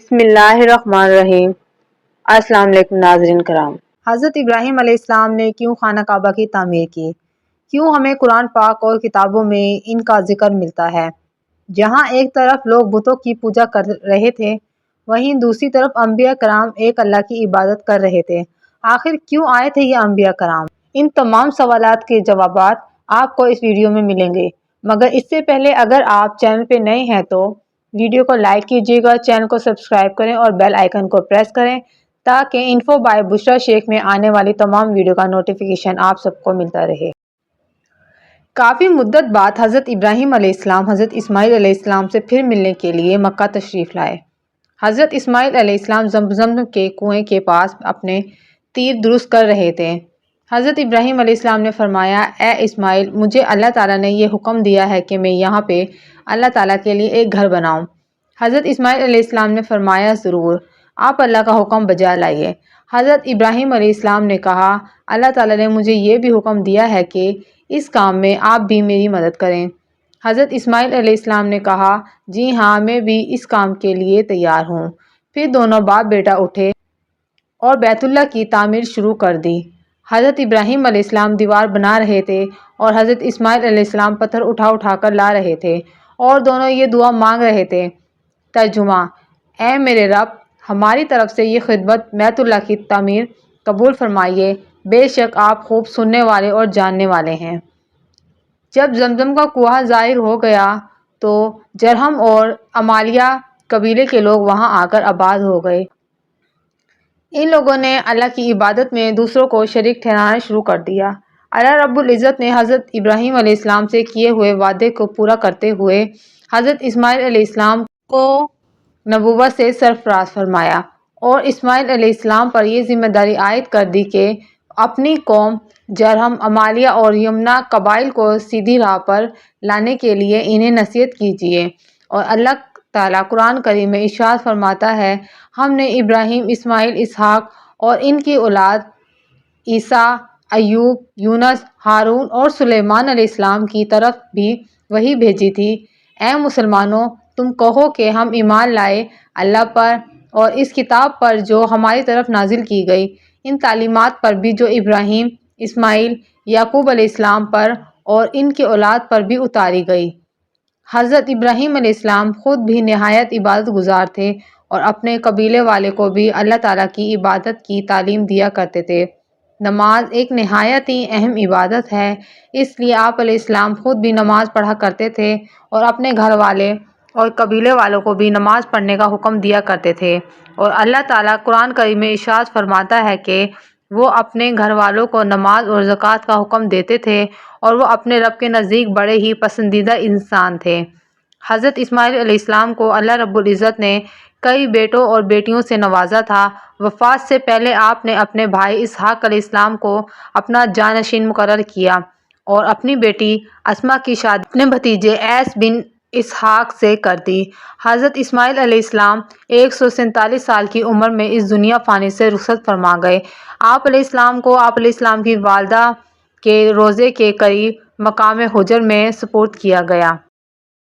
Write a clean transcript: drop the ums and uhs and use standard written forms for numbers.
بسم اللہ الرحمن الرحیم۔ السلام علیکم ناظرین کرام۔ حضرت ابراہیم علیہ السلام نے کیوں خانہ کعبہ کی تعمیر کی؟ کیوں ہمیں قرآن پاک اور کتابوں میں ان کا ذکر ملتا ہے؟ جہاں ایک طرف لوگ بتوں کی پوجا کر رہے تھے، وہیں دوسری طرف انبیاء کرام ایک اللہ کی عبادت کر رہے تھے۔ آخر کیوں آئے تھے یہ انبیاء کرام؟ ان تمام سوالات کے جوابات آپ کو اس ویڈیو میں ملیں گے، مگر اس سے پہلے اگر آپ چینل پہ نئے ہیں تو ویڈیو کو لائک کیجیے گا، چینل کو سبسکرائب کریں اور بیل آئیکن کو پریس کریں تاکہ انفو بائی بشریٰ شیخ میں آنے والی تمام ویڈیو کا نوٹیفیکیشن آپ سب کو ملتا رہے۔ کافی مدت بعد حضرت ابراہیم علیہ السلام حضرت اسماعیل علیہ السلام سے پھر ملنے کے لیے مکہ تشریف لائے۔ حضرت اسماعیل علیہ السلام زمزم کے کنویں کے پاس اپنے تیر درست کر رہے تھے۔ حضرت ابراہیم علیہ السلام نے فرمایا، اے اسماعیل، مجھے اللہ تعالیٰ نے یہ حکم دیا ہے کہ میں یہاں پہ اللہ تعالیٰ کے لیے ایک گھر بناؤں۔ حضرت اسماعیل علیہ السلام نے فرمایا، ضرور، آپ اللہ کا حکم بجا لائیے۔ حضرت ابراہیم علیہ السلام نے کہا، اللہ تعالیٰ نے مجھے یہ بھی حکم دیا ہے کہ اس کام میں آپ بھی میری مدد کریں۔ حضرت اسماعیل علیہ السلام نے کہا، جی ہاں، میں بھی اس کام کے لیے تیار ہوں۔ پھر دونوں باپ بیٹا اٹھے اور بیت اللہ کی تعمیر شروع کر دی۔ حضرت ابراہیم علیہ السلام دیوار بنا رہے تھے اور حضرت اسماعیل علیہ السلام پتھر اٹھا اٹھا کر لا رہے تھے اور دونوں یہ دعا مانگ رہے تھے۔ ترجمہ: اے میرے رب، ہماری طرف سے یہ خدمت بیت اللہ کی تعمیر قبول فرمائیے، بے شک آپ خوب سننے والے اور جاننے والے ہیں۔ جب زمزم کا کنواں ظاہر ہو گیا تو جرہم اور عمالیہ قبیلے کے لوگ وہاں آ کر آباد ہو گئے۔ ان لوگوں نے اللہ کی عبادت میں دوسروں کو شریک ٹھہرانا شروع کر دیا۔ اللہ رب العزت نے حضرت ابراہیم علیہ السلام سے کیے ہوئے وعدے کو پورا کرتے ہوئے حضرت اسماعیل علیہ السلام کو نبوت سے سرفراز فرمایا اور اسماعیل علیہ السلام پر یہ ذمہ داری عائد کر دی کہ اپنی قوم جرہم، عمالیہ اور یمنا قبائل کو سیدھی راہ پر لانے کے لیے انہیں نصیحت کیجیے۔ اور اللہ تعالیٰ قرآن کریم میں ارشاد فرماتا ہے، ہم نے ابراہیم، اسماعیل، اسحاق اور ان کی اولاد عیسیٰ، ایوب، یونس، ہارون اور سلیمان علیہ السلام کی طرف بھی وحی بھیجی تھی۔ اے مسلمانوں، تم کہو کہ ہم ایمان لائے اللہ پر اور اس کتاب پر جو ہماری طرف نازل کی گئی، ان تعلیمات پر بھی جو ابراہیم، اسماعیل، یعقوب علیہ السلام پر اور ان کی اولاد پر بھی اتاری گئی۔ حضرت ابراہیم علیہ السلام خود بھی نہایت عبادت گزار تھے اور اپنے قبیلے والے کو بھی اللہ تعالیٰ کی عبادت کی تعلیم دیا کرتے تھے۔ نماز ایک نہایت ہی اہم عبادت ہے، اس لیے آپ علیہ السلام خود بھی نماز پڑھا کرتے تھے اور اپنے گھر والے اور قبیلے والوں کو بھی نماز پڑھنے کا حکم دیا کرتے تھے۔ اور اللہ تعالیٰ قرآن کریم میں ارشاد فرماتا ہے کہ وہ اپنے گھر والوں کو نماز اور زکوٰۃ کا حکم دیتے تھے اور وہ اپنے رب کے نزدیک بڑے ہی پسندیدہ انسان تھے۔ حضرت اسماعیل علیہ السلام کو اللہ رب العزت نے کئی بیٹوں اور بیٹیوں سے نوازا تھا۔ وفات سے پہلے آپ نے اپنے بھائی اسحاق علیہ السلام کو اپنا جانشین مقرر کیا اور اپنی بیٹی اسماء کی شادی اپنے بھتیجے ایس بن اسحاق سے کر دی۔ حضرت اسماعیل علیہ السلام 147 سال کی عمر میں اس دنیا فانی سے رخصت فرما گئے۔ آپ علیہ السلام کو آپ علیہ السلام کی والدہ کے روضے کے قریب مقام حجر میں سپرد کیا گیا۔